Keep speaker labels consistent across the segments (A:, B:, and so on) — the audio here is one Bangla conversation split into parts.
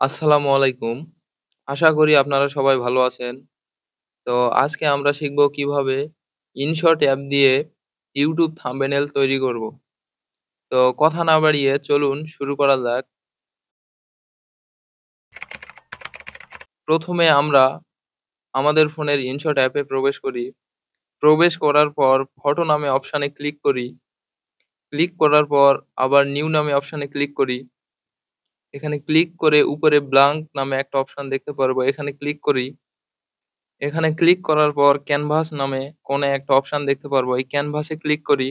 A: আসসালামু আলাইকুম। আশা করি আপনারা সবাই ভালো আছেন। তো আজকে আমরা শিখব কিভাবে ইনশট অ্যাপ দিয়ে YouTube থাম্বনেল তৈরি করব। তো কথা না বাড়িয়ে চলুন শুরু করা যাক। প্রথমে আমরা আমাদের ফোনের ইনশট অ্যাপে প্রবেশ করি। প্রবেশ করার পর ফটো নামে অপশানে ক্লিক করি। ক্লিক করার পর আবার নিউ নামে অপশানে ক্লিক করি। এখানে ক্লিক করে উপরে ব্ল্যাঙ্ক নামে একটা অপশান দেখতে পারবো। এখানে ক্লিক করি। এখানে ক্লিক করার পর ক্যানভাস নামে কোণে একটা অপশান দেখতে পারবো। এই ক্যানভাসে ক্লিক করি।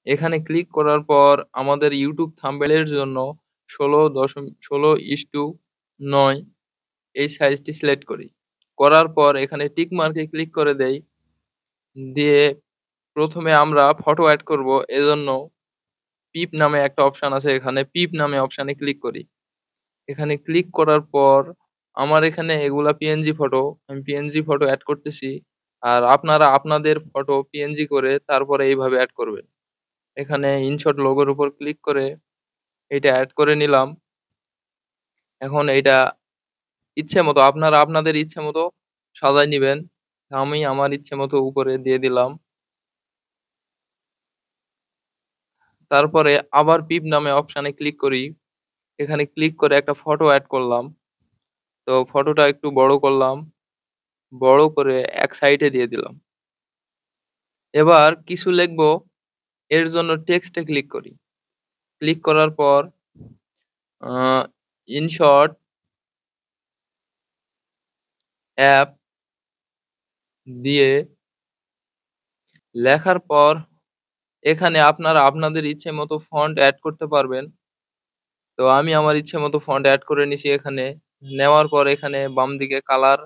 A: এখানে ক্লিক করার পর আমাদের YouTube থাম্বনেইলের জন্য 16:9 এই সাইজটি সিলেক্ট করি। করার পর এখানে টিক মার্কে ক্লিক করে দেই। দিয়ে প্রথমে আমরা ফটো এড করব। এজন্য পিপ নামে একটা অপশান আছে, এখানে পিপ নামে অপশানে ক্লিক করি। এখানে ক্লিক করার পর আমার এখানে এগুলা পিএনজি ফটো। আমি পিএনজি ফটো এড করতেছি। আর আপনারা আপনাদের ফটো পিএনজি করে তারপরে এইভাবে এড করবেন। এখানে ইনশট লোগোর উপর ক্লিক করে এইটা এড করে নিলাম। এখন এইটা ইচ্ছেমতো আপনারা আপনাদের ইচ্ছেমতো সাজায় নিবেন। আমি আমার ইচ্ছেমতো উপরে দিয়ে দিলাম। তারপরে আবার পিপ নামে অপশানে ক্লিক করি। এখানে ক্লিক করে একটা ফটো এড করলাম। তো ফটোটা একটু বড় করলাম। বড় করে এক সাইডে দিয়ে দিলাম। এবার কিছু লিখবো, এর জন্য টেক্সটে ক্লিক করি। ক্লিক করার পর আ ইনশট অ্যাপ দিয়ে লেখার পর এখানে আপনারা আপনাদের ইচ্ছেমতো ফন্ট এড করতে পারবেন। তো আমি আমার ইচ্ছেমতো ফন্ট এড করে নিছি এখানে। নেওয়ার পর এখানে বাম দিকে কালার,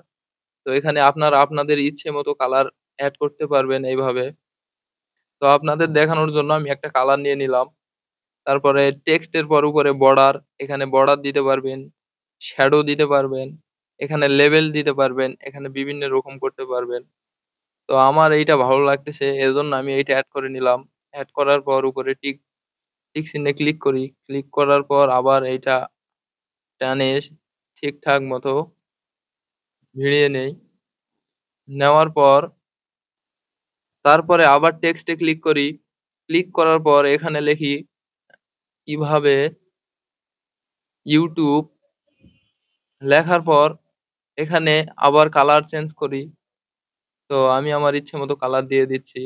A: তো এখানে আপনারা আপনাদের ইচ্ছেমতো কালার এড করতে পারবেন এইভাবে। তো আপনাদের দেখানোর জন্য আমি একটা কালার নিয়ে নিলাম। তারপরে টেক্সটের পর উপরে বর্ডার, এখানে বর্ডার দিতে পারবেন, শ্যাডো দিতে পারবেন, এখানে লেবেল দিতে পারবেন, এখানে বিভিন্ন রকম করতে পারবেন। তো আমার এইটা ভালো লাগতেছে এজন্য আমি এইটা এড করে নিলাম। এড করার পর উপরে টিক চিহ্নে ক্লিক করি। ক্লিক করার পর আবার এইটা টানে ঠিকঠাক মতো ভিড়িয়ে নেই। নেওয়ার পর তারপরে আবার টেক্সটে ক্লিক করি। ক্লিক করার পর এখানে লিখি কিভাবে YouTube, লেখার পর এখানে আবার কালার চেঞ্জ করি। তো আমি আমার ইচ্ছেমতো কালার দিয়ে দিচ্ছি।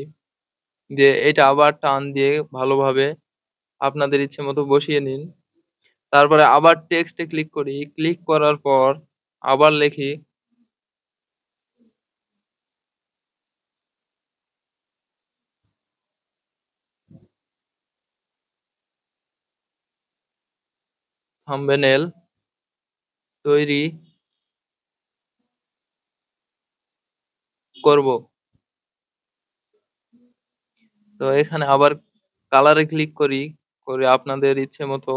A: দিয়ে এটা আবার টান দিয়ে ভালোভাবে আপনাদের ইচ্ছেমতো বসিয়ে নিন। তারপরে আবার টেক্সটে ক্লিক করি। ক্লিক করার পর আবার লিখি থাম্বনেল তৈরি করব। তো এখানে আবার কালারে ক্লিক করি। করে আপনাদের ইচ্ছেমতো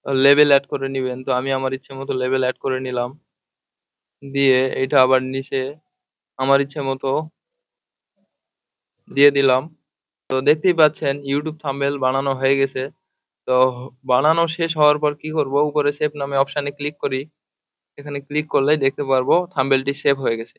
A: লেবেল এড করে নিবেন। তো আমি আমার ইচ্ছেমতো লেবেল এড করে নিলাম। দিয়ে এইটা আবার নিচে আমার ইচ্ছেমতো দিয়ে দিলাম। তো দেখতেই পাচ্ছেন YouTube থাম্বনেল বানানো হয়ে গেছে। তো বানানো শেষ হওয়ার পর কি করব? উপরে সেভ নামে অপশানে ক্লিক করি। এখানে ক্লিক করলেই দেখতে পারবো থাম্বনেলটি সেভ হয়ে গেছে।